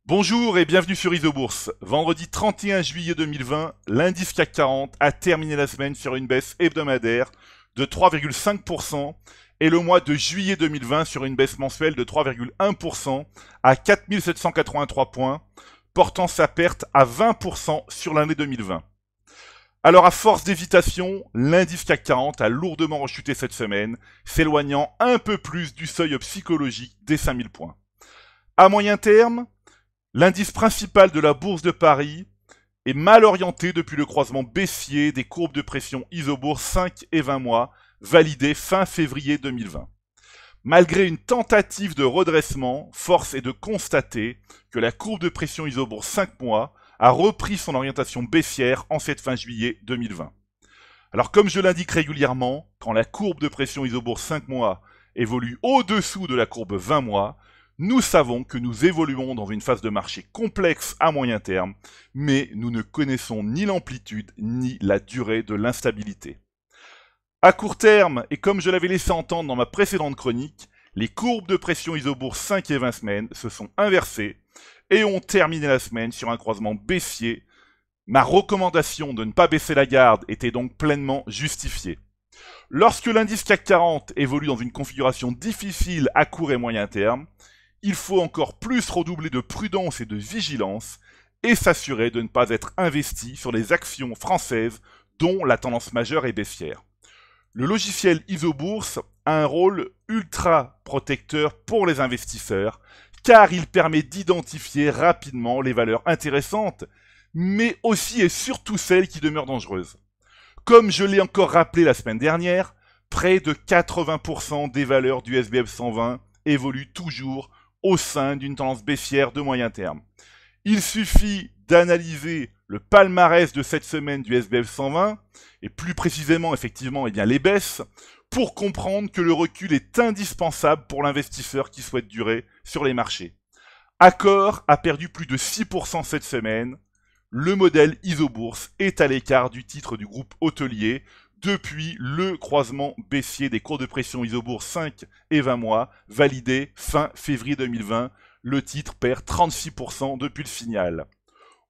Bonjour et bienvenue sur Isobourse. Vendredi 31 juillet 2020, l'indice CAC 40 a terminé la semaine sur une baisse hebdomadaire de 3,5% et le mois de juillet 2020 sur une baisse mensuelle de 3,1% à 4783 points, portant sa perte à 20% sur l'année 2020. Alors à force d'hésitation, l'indice CAC 40 a lourdement rechuté cette semaine, s'éloignant un peu plus du seuil psychologique des 5000 points. À moyen terme, l'indice principal de la bourse de Paris est mal orienté depuis le croisement baissier des courbes de pression Isobourse 5 et 20 mois, validées fin février 2020. Malgré une tentative de redressement, force est de constater que la courbe de pression Isobourse 5 mois a repris son orientation baissière en cette fin juillet 2020. Alors comme je l'indique régulièrement, quand la courbe de pression Isobourse 5 mois évolue au-dessous de la courbe 20 mois, nous savons que nous évoluons dans une phase de marché complexe à moyen terme, mais nous ne connaissons ni l'amplitude ni la durée de l'instabilité. À court terme, et comme je l'avais laissé entendre dans ma précédente chronique, les courbes de pression Isobourse 5 et 20 semaines se sont inversées et ont terminé la semaine sur un croisement baissier. Ma recommandation de ne pas baisser la garde était donc pleinement justifiée. Lorsque l'indice CAC 40 évolue dans une configuration difficile à court et moyen terme, il faut encore plus redoubler de prudence et de vigilance et s'assurer de ne pas être investi sur les actions françaises dont la tendance majeure est baissière. Le logiciel Isobourse a un rôle ultra protecteur pour les investisseurs car il permet d'identifier rapidement les valeurs intéressantes, mais aussi et surtout celles qui demeurent dangereuses. Comme je l'ai encore rappelé la semaine dernière, près de 80% des valeurs du SBF 120 évoluent toujours au sein d'une tendance baissière de moyen terme. Il suffit d'analyser le palmarès de cette semaine du SBF 120, et plus précisément effectivement les baisses, pour comprendre que le recul est indispensable pour l'investisseur qui souhaite durer sur les marchés. Accor a perdu plus de 6% cette semaine. Le modèle Isobourse est à l'écart du titre du groupe hôtelier depuis le croisement baissier des cours de pression Isobourse 5 et 20 mois, validé fin février 2020. Le titre perd 36% depuis le signal.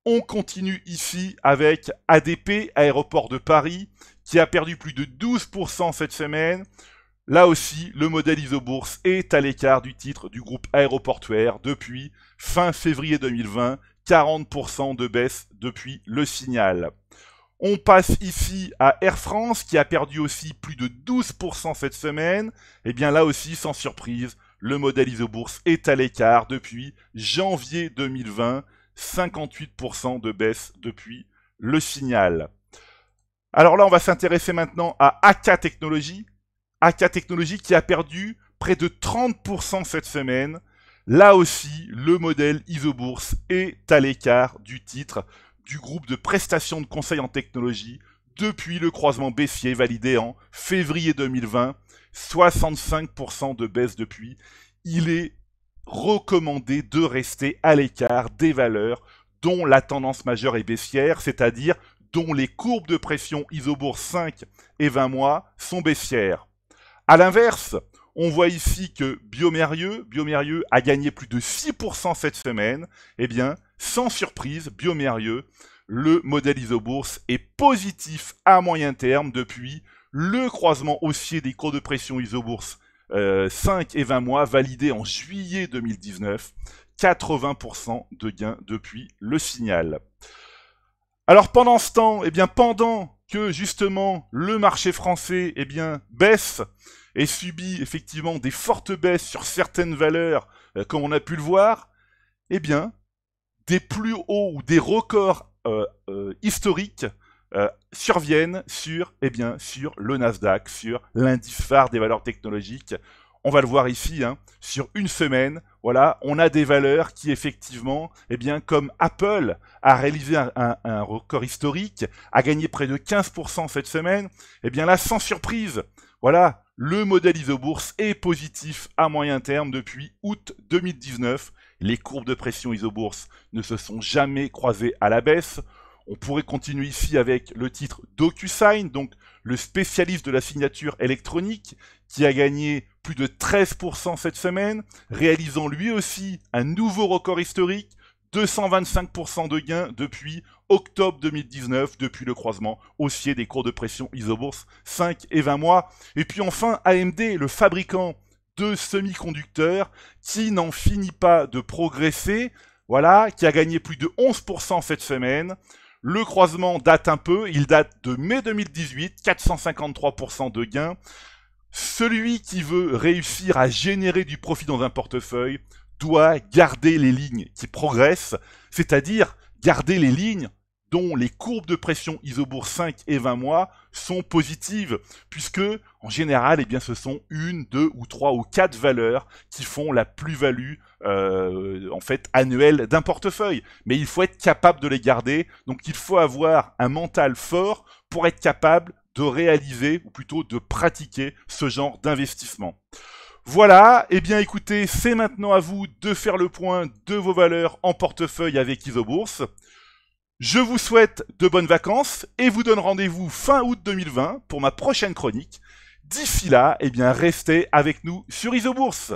On continue ici avec ADP, Aéroport de Paris, qui a perdu plus de 12% cette semaine. Là aussi, le modèle Isobourse est à l'écart du titre du groupe aéroportuaire depuis fin février 2020, 40% de baisse depuis le signal. On passe ici à Air France qui a perdu aussi plus de 12% cette semaine. Et bien là aussi, sans surprise, le modèle Isobourse est à l'écart depuis janvier 2020, 58% de baisse depuis le signal. Alors là, on va s'intéresser maintenant à AK Technologies. AK Technologies qui a perdu près de 30% cette semaine. Là aussi, le modèle Isobourse est à l'écart du titre du groupe de prestations de conseil en technologie depuis le croisement baissier validé en février 2020, 65% de baisse depuis. Il est recommandé de rester à l'écart des valeurs dont la tendance majeure est baissière, c'est-à-dire dont les courbes de pression Isobourse 5 et 20 mois sont baissières. A l'inverse, on voit ici que Biomérieux a gagné plus de 6% cette semaine. Eh bien, sans surprise, Biomérieux, le modèle Isobourse est positif à moyen terme depuis le croisement haussier des cours de pression Isobourse 5 et 20 mois validé en juillet 2019. 80% de gains depuis le signal. Alors pendant ce temps, pendant que justement le marché français baisse et subit effectivement des fortes baisses sur certaines valeurs, comme on a pu le voir, des plus hauts ou des records historiques surviennent sur le Nasdaq, sur l'indice phare des valeurs technologiques. On va le voir ici, sur une semaine, voilà, on a des valeurs qui effectivement, comme Apple a réalisé un record historique, a gagné près de 15% cette semaine, là, sans surprise, voilà, le modèle Isobourse est positif à moyen terme depuis août 2019. Les courbes de pression Isobourse ne se sont jamais croisées à la baisse. On pourrait continuer ici avec le titre DocuSign, donc le spécialiste de la signature électronique, qui a gagné plus de 13% cette semaine, réalisant lui aussi un nouveau record historique 225% de gains depuis octobre 2019, depuis le croisement haussier des cours de pression Isobourse 5 et 20 mois. Et puis enfin, AMD, le fabricant de semi-conducteurs, qui n'en finit pas de progresser, voilà, qui a gagné plus de 11% cette semaine. Le croisement date un peu, il date de mai 2018, 453% de gains. Celui qui veut réussir à générer du profit dans un portefeuille doit garder les lignes qui progressent, c'est-à-dire garder les lignes dont les courbes de pression Isobourse 5 et 20 mois sont positives, puisque en général, eh bien, ce sont 1, 2 ou 3 ou 4 valeurs qui font la plus-value en fait annuelle d'un portefeuille. Mais il faut être capable de les garder, donc il faut avoir un mental fort pour être capable de réaliser, ou plutôt de pratiquer ce genre d'investissement. Voilà, eh bien écoutez, c'est maintenant à vous de faire le point de vos valeurs en portefeuille avec Isobourse. Je vous souhaite de bonnes vacances et vous donne rendez-vous fin août 2020 pour ma prochaine chronique. D'ici là, eh bien restez avec nous sur Isobourse.